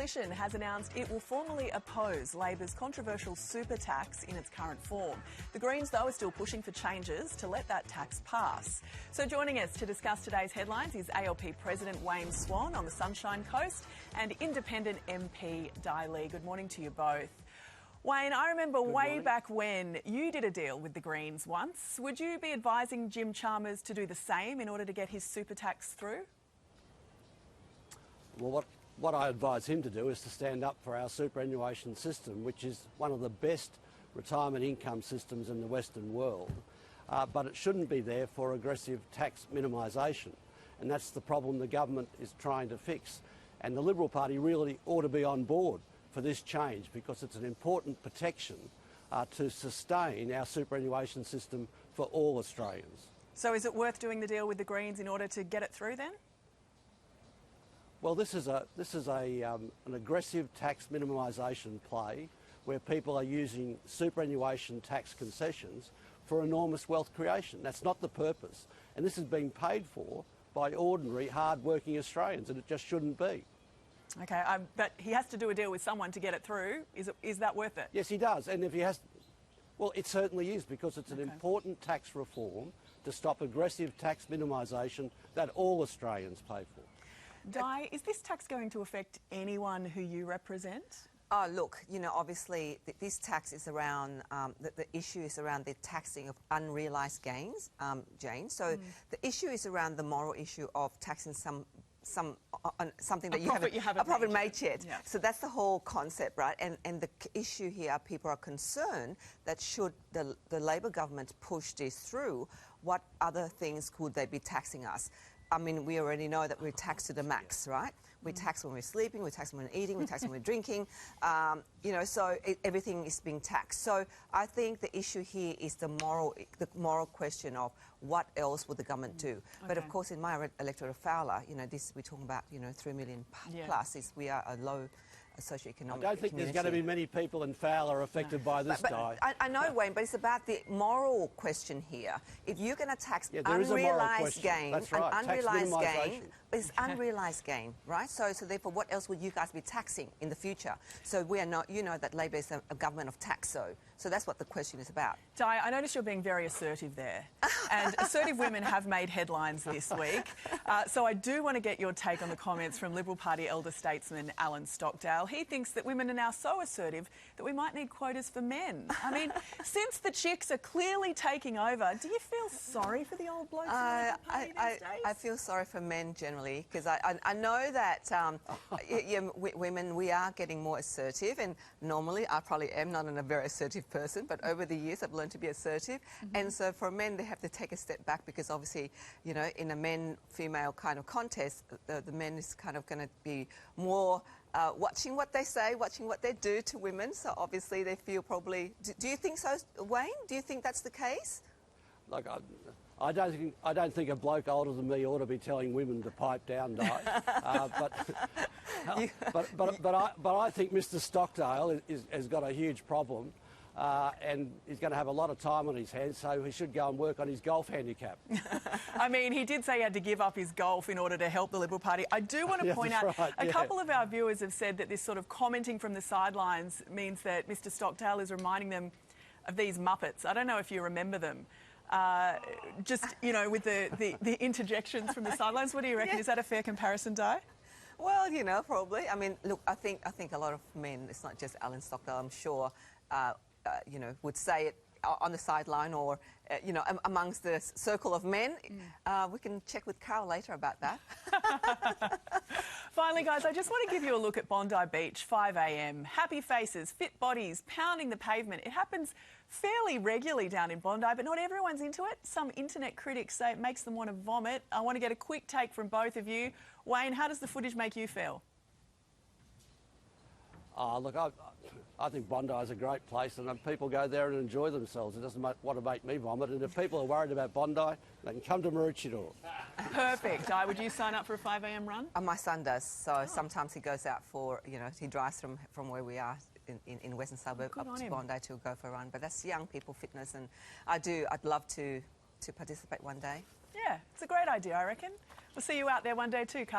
Coalition has announced it will formally oppose Labor's controversial super tax in its current form. The Greens, though, are still pushing for changes to let that tax pass. So joining us to discuss today's headlines is ALP President Wayne Swan on the Sunshine Coast and Independent MP Dai Le. Good morning to you both. Wayne, I remember way back when you did a deal with the Greens once. Would you be advising Jim Chalmers to do the same in order to get his super tax through? Well, what I advise him to do is to stand up for our superannuation system, which is one of the best retirement income systems in the Western world. But it shouldn't be there for aggressive tax minimisation. And that's the problem the government is trying to fix. And the Liberal Party really ought to be on board for this change because it's an important protection to sustain our superannuation system for all Australians. So is it worth doing the deal with the Greens in order to get it through then? Well, this is an aggressive tax minimisation play where people are using superannuation tax concessions for enormous wealth creation. That's not the purpose. And this is being paid for by ordinary, hard-working Australians, and it just shouldn't be. OK, but he has to do a deal with someone to get it through. Is that worth it? Yes, he does. And if he has... Well, it certainly is, because it's an important tax reform to stop aggressive tax minimisation that all Australians pay for. Dai, is this tax going to affect anyone who you represent? Oh, look, you know, obviously this tax is around, the issue is around the taxing of unrealised gains, Jane. So the issue is around the moral issue of taxing something that you haven't made yet. Yeah. So that's the whole concept, right? And the issue here, people are concerned that should the Labor government push this through, what other things could they be taxing us? I mean, we already know that we're taxed to the max, right? We tax when we're sleeping, we tax when we're eating, we tax when we're drinking. You know, so everything is being taxed. So I think the issue here is the moral question of what else would the government do. Okay. But of course, in my electorate of Fowler, you know, we're talking about 3 million plus. We are a low socioeconomic. I don't think there's going to be many people in Fowler affected by this, Dai. I know, Wayne, but it's about the moral question here. If you're going to tax unrealised gain, that's right. An unrealised gain, it's unrealised gain, right? So therefore, what else would you guys be taxing in the future? So we are not, you know, that Labor is a government of tax, so that's what the question is about. Dai, I notice you're being very assertive there, and assertive women have made headlines this week. So I do want to get your take on the comments from Liberal Party elder statesman Alan Stockdale. He thinks that women are now so assertive that we might need quotas for men. I mean, since the chicks are clearly taking over, do you feel sorry for the old blokes in the party these days? I feel sorry for men generally, because I know that women, we are getting more assertive, and normally I probably am not a very assertive person, but over the years I've learned to be assertive. And so for men, they have to take a step back, because obviously, you know, in a men-female kind of contest, the men is kind of going to be more watching what they say, watching what they do to women. So obviously they feel probably... Do you think so, Wayne? Do you think that's the case? Look, I don't think a bloke older than me ought to be telling women to pipe down, Dai. but I think Mr Stockdale has got a huge problem. And he's going to have a lot of time on his hands, so he should go and work on his golf handicap. I mean, he did say he had to give up his golf in order to help the Liberal Party. I do want to point out, a couple of our viewers have said that this sort of commenting from the sidelines means that Mr Stockdale is reminding them of these Muppets. I don't know if you remember them. Just, you know, with the interjections from the sidelines. What do you reckon? Is that a fair comparison, Dai? Well, you know, probably. I mean, look, I think a lot of men, it's not just Alan Stockdale, I'm sure, you know, would say it on the sideline or, you know, amongst the circle of men. We can check with Carl later about that. Finally, guys, I just want to give you a look at Bondi Beach, 5 a.m. Happy faces, fit bodies, pounding the pavement. It happens fairly regularly down in Bondi, but not everyone's into it. Some internet critics say it makes them want to vomit. I want to get a quick take from both of you. Wayne, how does the footage make you feel? Look, I think Bondi is a great place, and people go there and enjoy themselves. It doesn't want to make me vomit. And if people are worried about Bondi, they can come to Maroochydore. Perfect. Would you sign up for a 5 a.m. run? My son does. So sometimes he goes out for, you know, he drives from where we are in Western Suburb up to Bondi to go for a run. But that's young people fitness, and I'd love to participate one day. Yeah, it's a great idea, I reckon. We'll see you out there one day too, Carl.